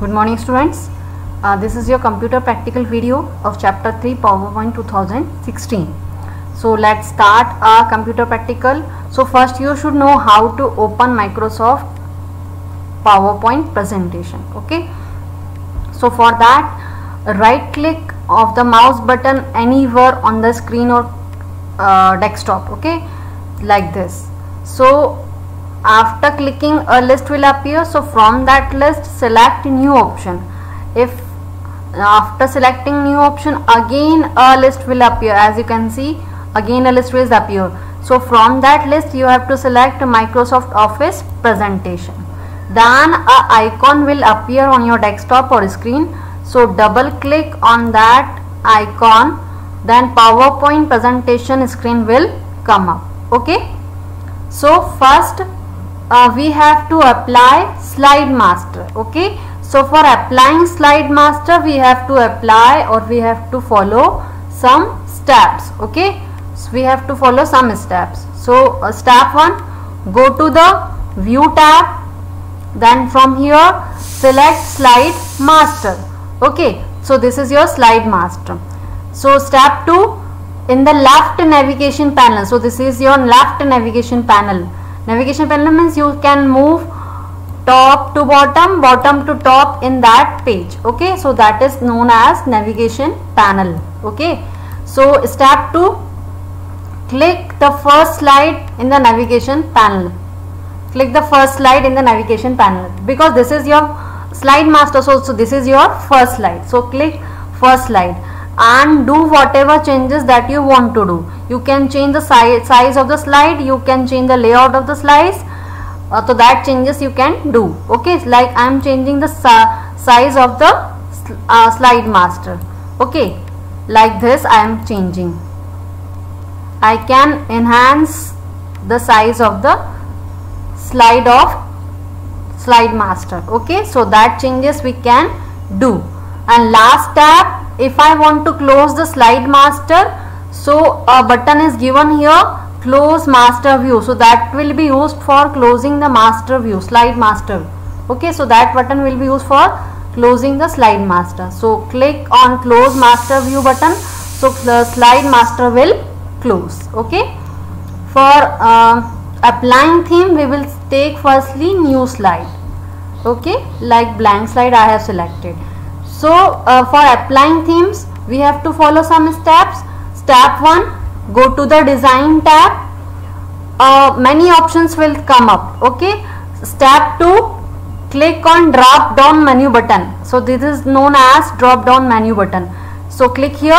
Good morning students. This is your computer practical video of chapter 3 PowerPoint 2016. So let's start our computer practical. So first you should know how to open Microsoft PowerPoint presentation. Okay. So for that, right click of the mouse button anywhere on the screen or desktop. Okay, like this. So after clicking a list will appear, so from that list select new option. If after selecting new option again a list will appear, as you can see again a list will appear. So from that list you have to select Microsoft Office presentation, then a icon will appear on your desktop or screen. So double click on that icon, then PowerPoint presentation screen will come up. Okay, so first we have to apply slide master. Okay, so for applying slide master we have to apply or we have to follow some steps. Okay, so we have to follow some steps. So step 1, go to the view tab, then from here select slide master. Okay, so this is your slide master. So step 2, in the left navigation panel, so this is your left navigation panel. Navigation panel means you can move top to bottom, bottom to top in that page. Okay, so that is known as navigation panel. Okay, so step 2, click the first slide in the navigation panel. Click the first slide in the navigation panel because this is your slide master. So this is your first slide. So click first slide and do whatever changes that you want to do. You can change the size of the slide, you can change the layout of the slides, so that changes you can do. Okay, like I am changing the size of the slide master. Okay, like this I am changing. I can enhance the size of the slide master. Okay, so that changes we can do. And last step, if I want to close the slide master, so a button is given here, close master view. So that will be used for closing the master view, slide master. Okay, so that button will be used for closing the slide master. So click on close master view button, so the slide master will close. Okay, for applying theme we will take firstly new slide. Okay, like blank slide I have selected. So for applying themes we have to follow some steps. Step 1, go to the design tab. Many options will come up. Okay, step 2, click on drop down menu button. So this is known as drop down menu button. So click here,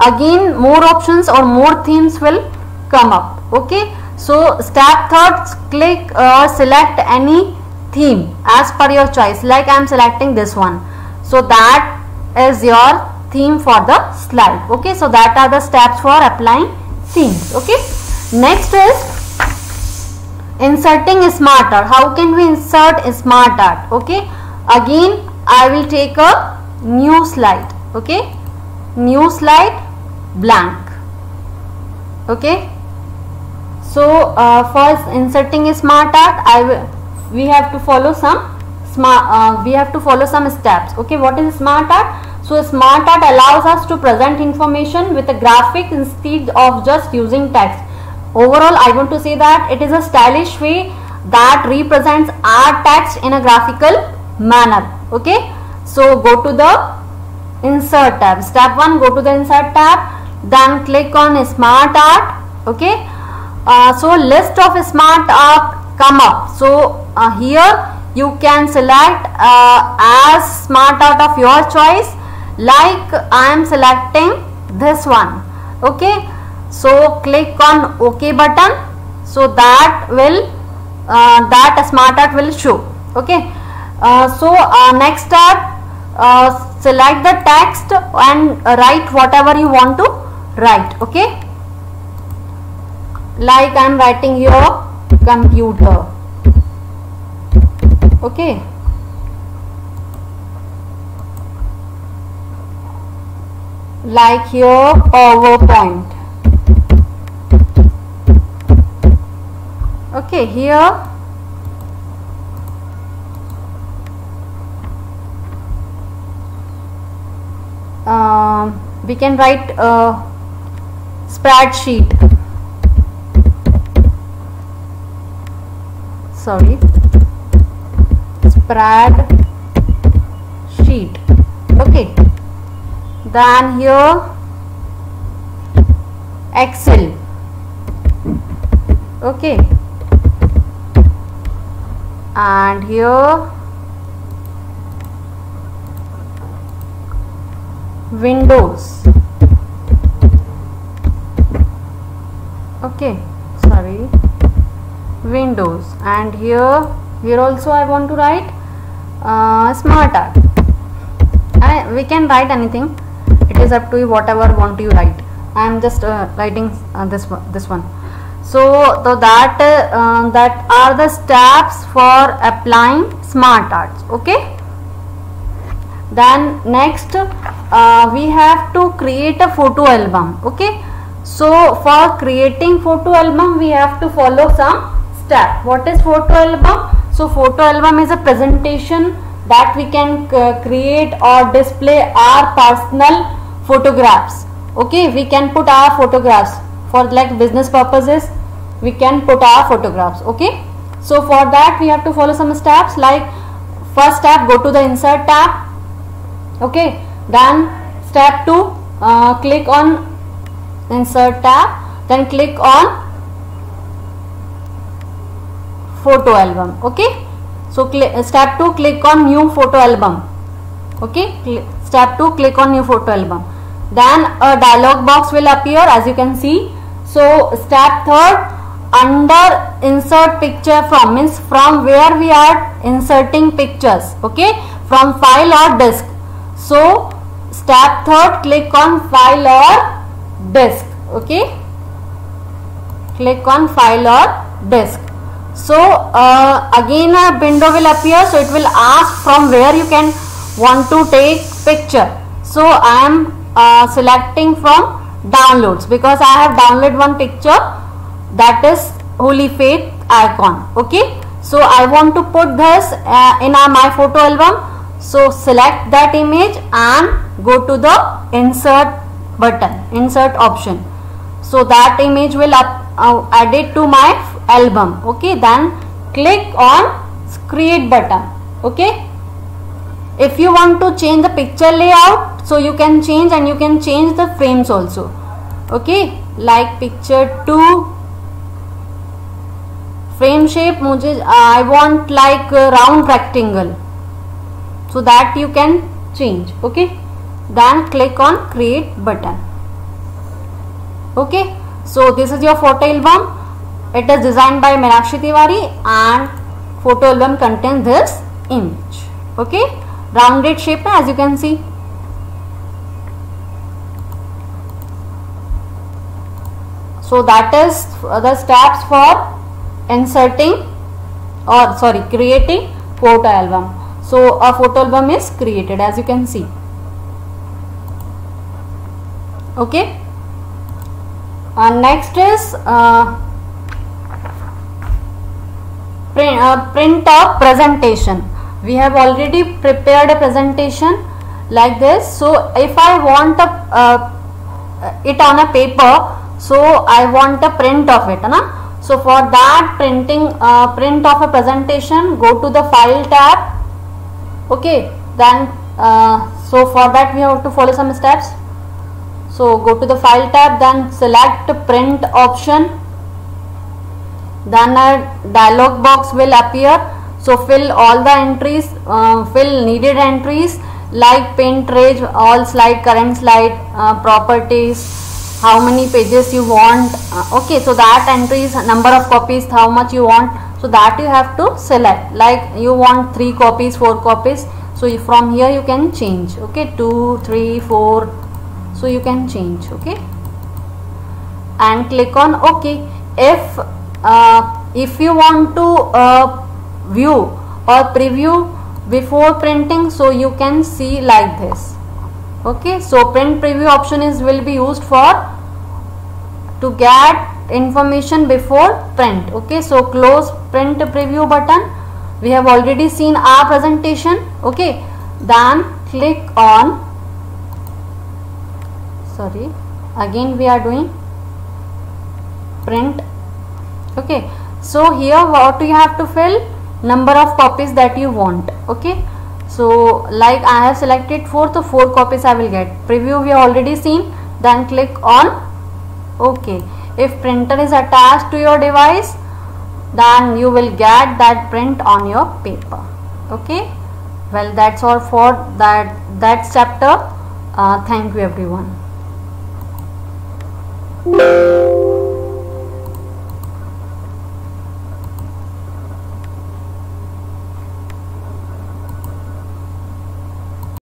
again more options or more themes will come up. Okay, so step 3, click or select any theme as per your choice, like I am selecting this one. So that is your theme for the slide. Okay, so that are the steps for applying themes. Okay, next is inserting smart art. How can we insert smart art? Okay, again I will take a new slide. Okay, new slide, blank. Okay, so for inserting smart art we have to follow some steps. Okay, what is smart art? So smart art allows us to present information with a graphic instead of just using text. Overall I want to say that it is a stylish way that represents our text in a graphical manner. Okay, so go to the insert tab. Step 1, go to the insert tab, then click on smart art. Okay, so list of smart art come up. So here you can select as smart art of your choice, like I am selecting this one. Okay, so click on OK button, so that will that smart art will show. Okay, so next step, select the text and write whatever you want to write. Okay, like I am writing here computer. Okay, like here PowerPoint. Okay, here we can write spreadsheet, sorry, spreadsheet. Okay, then here Excel. Okay, and here Windows. Okay, sorry, Windows. And here also I want to write Smart Art. We can write anything, it is up to you, whatever want you write. I am just writing this one. So that are the steps for applying Smart Arts. Okay, then next we have to create a photo album. Okay, so for creating photo album we have to follow some steps. What is photo album? So photo album is a presentation that we can create or display our personal photographs. Okay, we can put our photographs for like business purposes, we can put our photographs. Okay, so for that we have to follow some steps. Like first step, go to the insert tab. Okay, then step 2, click on insert tab, then click on photo album. Okay, so step 2, click on new photo album. Okay, step 2, click on new photo album. Then a dialog box will appear, as you can see. So step 3rd, under insert picture from, means from where we are inserting pictures. Okay, from file or disk. So step 3rd, click on file or disk. Okay, click on file or disk. So again a window will appear, so it will ask from where you can want to take picture. So I am selecting from downloads, because I have downloaded one picture, that is Holy Faith icon. Okay, so I want to put this in my photo album. So select that image and go to the insert button, insert option. So that image will add it to my album. Okay, then click on create button. Okay, if you want to change the picture layout, so you can change, and you can change the frames also. Okay, like picture 2 frame shape, I want like a round rectangle, so that you can change. Okay, then click on create button. Okay, so this is your photo album. It is designed by Meenakshi Tiwari, and photo album contains this image. Okay, rounded shape as you can see. So that is the steps for inserting, or sorry, creating photo album. So a photo album is created, as you can see. Okay, next is print of presentation. We have already prepared a presentation like this. So if I want it on a paper, so I want a print of it, na? So for that print of a presentation, go to the file tab. Okay, then so for that we have to follow some steps. So go to the file tab, then select print option, then a dialog box will appear. So fill all the entries, fill needed entries like paint range, all slide, current slide, properties, how many pages you want. Okay, so that entries, number of copies, how much you want, so that you have to select. Like you want 3 copies, 4 copies, so from here you can change. Okay, 2, 3, 4, so you can change. Okay, and click on OK. If you want to view or preview before printing, so you can see like this. Okay, so print preview option will be used for to get information before print. Okay, so close print preview button. We have already seen our presentation. Okay, then click on sorry, again we are doing print. Okay, so here what you have to fill, number of copies that you want. Okay, so like I have selected 4, so 4 copies I will get. Preview we have already seen, then click on OK. If printer is attached to your device, then you will get that print on your paper. Okay, well, that's all for that chapter. Thank you everyone.